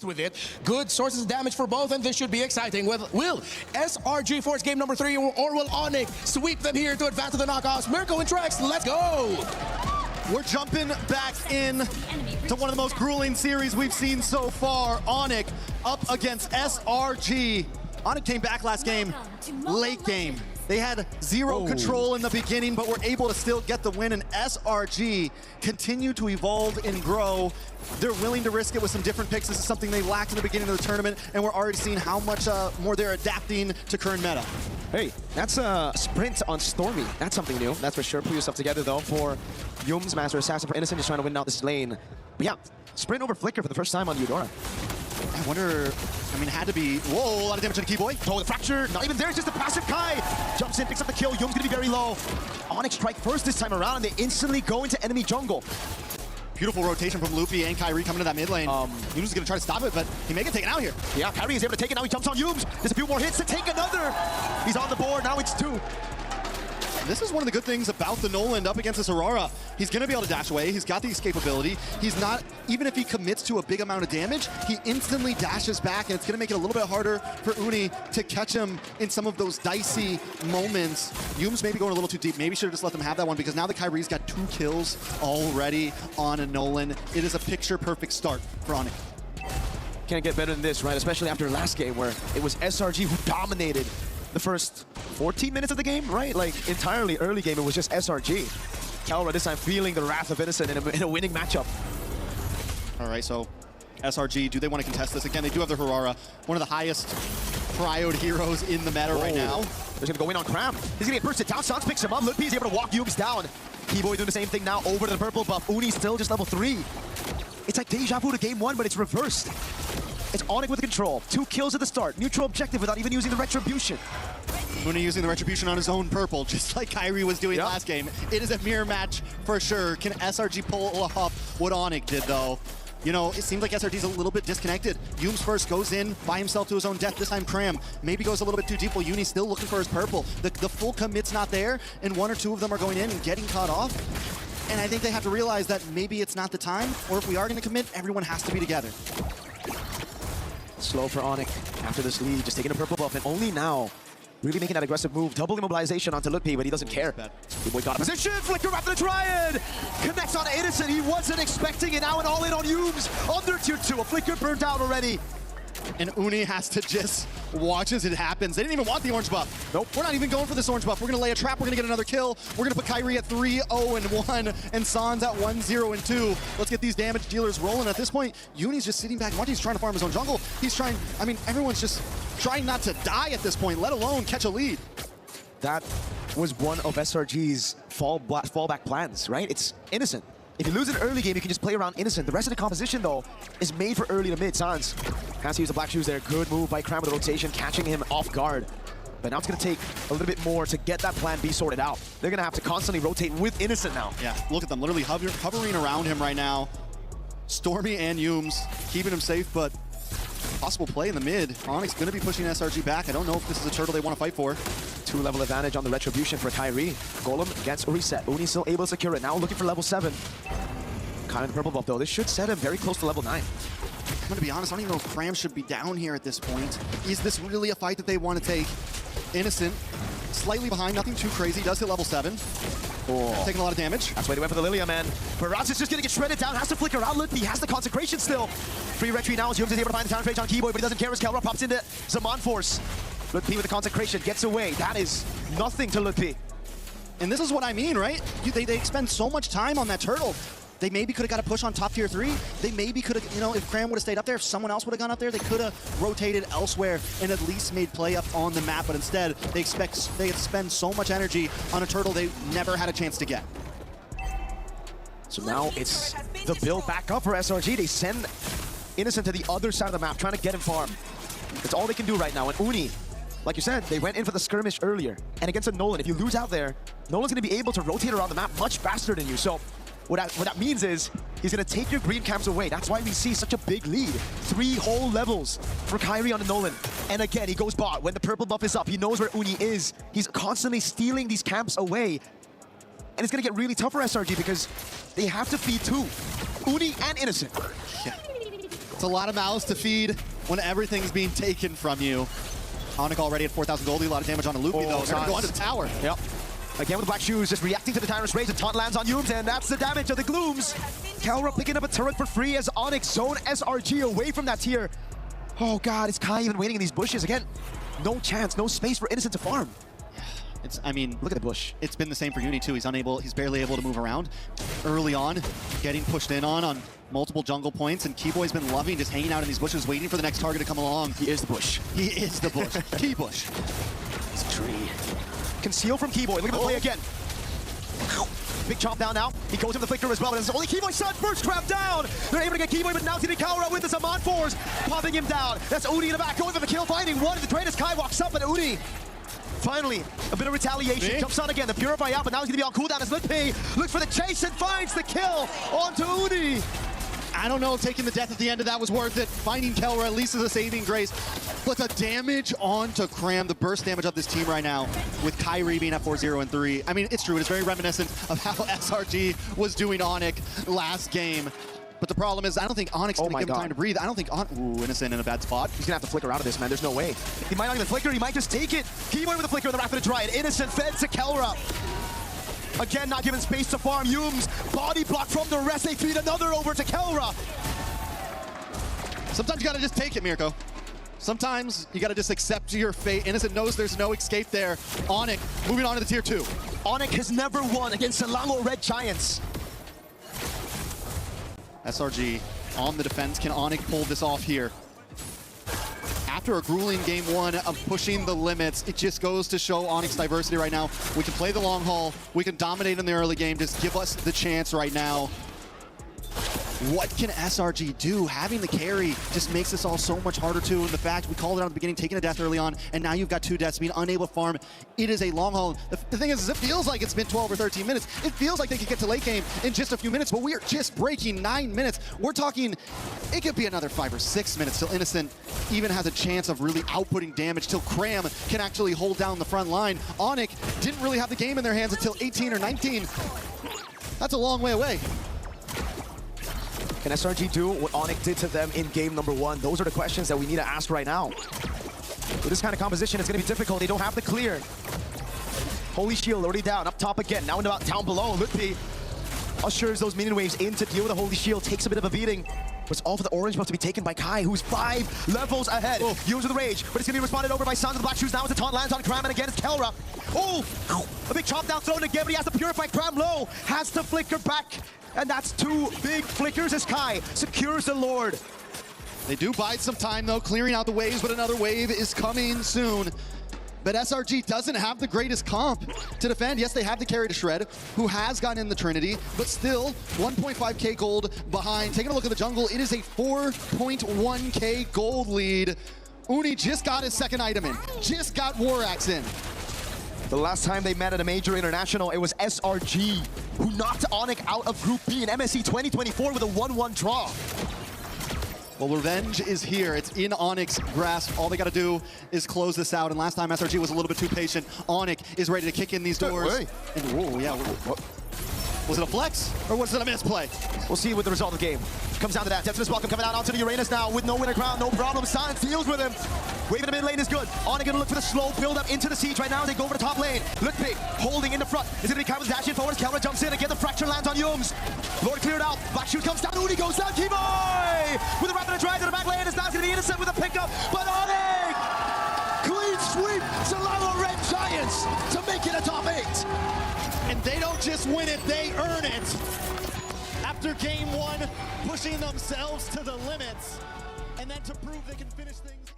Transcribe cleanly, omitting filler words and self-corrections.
with it. Good sources of damage for both, and this should be exciting. Will SRG force game number 3, or will ONIC sweep them here to advance to the knockouts? Mirko and Trex, let's go! We're jumping back in to one of the most grueling series we've seen so far. ONIC up against SRG. ONIC came back last game, late game. They had zero control in the beginning, but were able to still get the win, and SRG continue to evolve and grow. They're willing to risk it with some different picks. This is something they lacked in the beginning of the tournament, and we're already seeing how much more they're adapting to current meta. Hey, that's a sprint on Stormy. That's something new, that's for sure. Put yourself together, though, for Yums, Master Assassin, for Innocent, just trying to win out this lane. But yeah, sprint over Flicker for the first time on Eudora. I wonder, I mean, it had to be, whoa, a lot of damage on the Keyboy. Oh, the fracture, not even there, it's just a passive Kai. Jumps in, picks up the kill, Yum's gonna be very low. ONIC strike first this time around, and they instantly go into enemy jungle. Beautiful rotation from Loopy and Kyrie coming to that mid lane. Yums is gonna try to stop it, but he may get taken out here. Yeah, Kyrie is able to take it, now he jumps on Yums. There's a few more hits to take another. He's on the board, now it's 2. This is one of the good things about the Noland up against this Aurora. He's going to be able to dash away. He's got the escapability. He's not, even if he commits to a big amount of damage, he instantly dashes back, and it's going to make it a little bit harder for Uni to catch him in some of those dicey moments. Yums maybe going a little too deep. Maybe should have just let them have that one, because now the Kyrie's got 2 kills already on a Nolan. It is a picture-perfect start for ONIC. Can't get better than this, right? Especially after last game where it was SRG who dominated the first 14 minutes of the game, right? Like, entirely early game, it was just SRG. Kelra this time feeling the wrath of Innocent in a winning matchup. All right, so SRG, do they want to contest this? Again, they do have the Harara, one of the highest prioed heroes in the meta right now. They're gonna go in on Cram. He's gonna get bursted down, Sans picks him up, Ludpi's able to walk Yums down. Keyboy doing the same thing now, over to the purple buff. Uni's still just level 3. It's like deja vu to game 1, but it's reversed. It's ONIC with control. 2 kills at the start. Neutral objective without even using the Retribution. Uni using the Retribution on his own purple, just like Kyrie was doing last game. It is a mirror match for sure. Can SRG pull off what ONIC did, though? You know, it seems like SRG's a little bit disconnected. Yums first goes in by himself to his own death. This time Cram maybe goes a little bit too deep while Uni's still looking for his purple. The full commit's not there, and 1 or 2 of them are going in and getting caught off. And I think they have to realize that maybe it's not the time, or if we are going to commit, everyone has to be together. Slow for ONIC after this lead, just taking a purple buff, and only now really making that aggressive move. Double immobilization onto Ludpi, but he doesn't care. Keyboy got a position, flicker after the Triad! Connects on Innocent, he wasn't expecting it, now an all-in on Yums, under tier 2, a flicker burnt out already. And Uni has to just watch as it happens. They didn't even want the orange buff. Nope. We're not even going for this orange buff. We're going to lay a trap. We're going to get another kill. We're going to put Kyrie at 3-0-1 and Sans at 1-0-2. Let's get these damage dealers rolling. At this point, Uni's just sitting back and watching. He's trying to farm his own jungle. He's trying, I mean, everyone's just trying not to die at this point, let alone catch a lead. That was one of SRG's fallback plans, right? It's Innocent. If you lose an early game, you can just play around Innocent. The rest of the composition, though, is made for early to mid. Sans has to use the black shoes there. Good move by Cram with the rotation, catching him off guard. But now it's going to take a little bit more to get that plan B sorted out. They're going to have to constantly rotate with Innocent now. Yeah, look at them, literally hovering around him right now. Stormy and Yums keeping him safe, but possible play in the mid. ONIC's going to be pushing SRG back. I don't know if this is a turtle they want to fight for. 2-level advantage on the Retribution for Kyrie. Golem gets a reset. Uni's still able to secure it. Now looking for level 7. Kind of the purple buff, though. This should set him very close to level 9. I'm going to be honest, I don't even know if Cram should be down here at this point. Is this really a fight that they want to take? Innocent, slightly behind, nothing too crazy. Does hit level 7. Taking a lot of damage. That's why they went for the Lilia, man. Baraz is just going to get shredded down. Has to flicker out. Ludpi has the consecration still. Free retreat now as Yums is able to find the counter trade on Keyboy, but he doesn't care as Kelra pops into Zaman Force. Ludpi with the consecration gets away. That is nothing to Ludpi. And this is what I mean, right? They expend so much time on that turtle. They maybe could have got a push on top tier 3. They maybe could have, you know, if Cram would have stayed up there, if someone else would have gone up there, they could have rotated elsewhere and at least made play up on the map. But instead, they spend so much energy on a turtle they never had a chance to get. So now it's the build back up for SRG. They send Innocent to the other side of the map, trying to get him farm. That's all they can do right now. And Uni, like you said, they went in for the skirmish earlier. And against a Nolan, if you lose out there, Nolan's going to be able to rotate around the map much faster than you. So what that means is he's going to take your green camps away. That's why we see such a big lead. 3 whole levels for Kyrie on the Nolan. And again, he goes bot. When the purple buff is up, he knows where Uni is. He's constantly stealing these camps away. And it's going to get really tough for SRG because they have to feed 2. Uni and Innocent. Yeah. It's a lot of mouths to feed when everything's being taken from you. ONIC already at 4,000 gold, a lot of damage on a loopy though. They're gonna go onto the tower. Yep. Again with the black shoes, just reacting to the Tyrant's rage. The taunt lands on Yums, and that's the damage of the Glooms. Kelra picking up a turret for free as ONIC zone SRG away from that tier. Oh god, is Kai even waiting in these bushes? Again, no chance, no space for Innocent to farm. I mean, look at the bush. It's been the same for Uni too. He's barely able to move around. Early on, getting pushed in on multiple jungle points, and Keyboy's been loving just hanging out in these bushes, waiting for the next target to come along. He is the bush. He is the bush. Key bush. It's a tree. Conceal from Keyboy. Look at the play again. Big chomp down now. He goes in the flicker as well, but it's only Keyboy's son. First grab down. They're able to get Keyboy, but now Tini Kaura with the Saman Force, popping him down. That's Uni in the back, going for the kill, finding one. The greatest Kai walks up, and Uni finally a bit of retaliation. Jumps on again. The Purify out, but now he's gonna be on cooldown as Litpi looks for the chase and finds the kill onto Uni. I don't know if taking the death at the end of that was worth it. Finding Kelra at least is a saving grace. But the damage onto Cram, the burst damage of this team right now, with Kyrie being at 4-0 and 3. I mean, it's true. It's very reminiscent of how SRG was doing ONIC last game. But the problem is, I don't think ONIC's gonna give him time to breathe. I don't think ooh, Innocent in a bad spot. He's gonna have to flicker out of this, man. There's no way. He might not even flicker. He might just take it. Keyboy with a flicker in the Rapid Dry. Innocent fed to Kelra. Again, not given space to farm. Yums, body block from the rest. They feed another over to Kelra. Sometimes you gotta just take it, Mirko. Sometimes you gotta just accept your fate. Innocent knows there's no escape there. ONIC moving on to the tier 2. ONIC has never won against Selangor Red Giants. SRG on the defense. Can ONIC pull this off here? After a grueling game 1 of pushing the limits, it just goes to show ONIC's diversity right now. We can play the long haul. We can dominate in the early game. Just give us the chance right now. What can SRG do? Having the carry just makes this all so much harder too. And the fact we called it out at the beginning, taking a death early on, and now you've got 2 deaths, being unable to farm. It is a long haul. The thing is it feels like it's been 12 or 13 minutes. It feels like they could get to late game in just a few minutes, but we are just breaking 9 minutes. We're talking, it could be another 5 or 6 minutes till Innocent even has a chance of really outputting damage, till Cram can actually hold down the front line. ONIC didn't really have the game in their hands until 18 or 19. That's a long way away. Can SRG do what ONIC did to them in game number 1? Those are the questions that we need to ask right now. With this kind of composition, it's going to be difficult. They don't have the clear. Holy Shield already down, up top again. Now down below. Litpi ushers those minion waves in to deal with the Holy Shield. Takes a bit of a beating. But it's all for the orange buff to be taken by Kai, who's 5 levels ahead. Use with the rage, but it's going to be responded over by Sons of the Black Shoes. Now as the taunt lands on Cram, and again it's Kelra. Oh, a big chop down thrown again, but he has to purify. Cram low, has to flicker back. And that's 2 big flickers as Kai secures the Lord. They do bide some time though, clearing out the waves, but another wave is coming soon. But SRG doesn't have the greatest comp to defend. Yes, they have the carry to Shred, who has gotten in the Trinity, but still 1.5k gold behind. Taking a look at the jungle, it is a 4.1k gold lead. Uni just got his 2nd item in, just got War Axe in. The last time they met at a major international, it was SRG, who knocked ONIC out of Group B in MSC 2024 with a 1-1 draw. Well, revenge is here. It's in ONIC's grasp. All they got to do is close this out. And last time SRG was a little bit too patient. ONIC is ready to kick in these doors. And, whoa, yeah. Was it a flex or was it a misplay? We'll see with the result of the game. Comes down to that. Definite welcome coming out onto the Uranus now with no winner crown, no problem. Silence deals with him. Wave in the mid lane is good. ONIC gonna look for the slow build up into the siege right now. They go over the top lane. Litpi holding in the front. Is it gonna be Kyle's dashing forward? Kelra jumps in again. The fracture lands on Yums. Lord cleared out. Black Shoot comes down. Uni goes down. Keyboy with a rapid drive to the back lane. Is now gonna be Innocent with a pickup. But ONIC clean sweep. Selangor Red Giants to make it a top 8. And they don't just win it, they earn it. After game 1, pushing themselves to the limits, and then to prove they can finish things.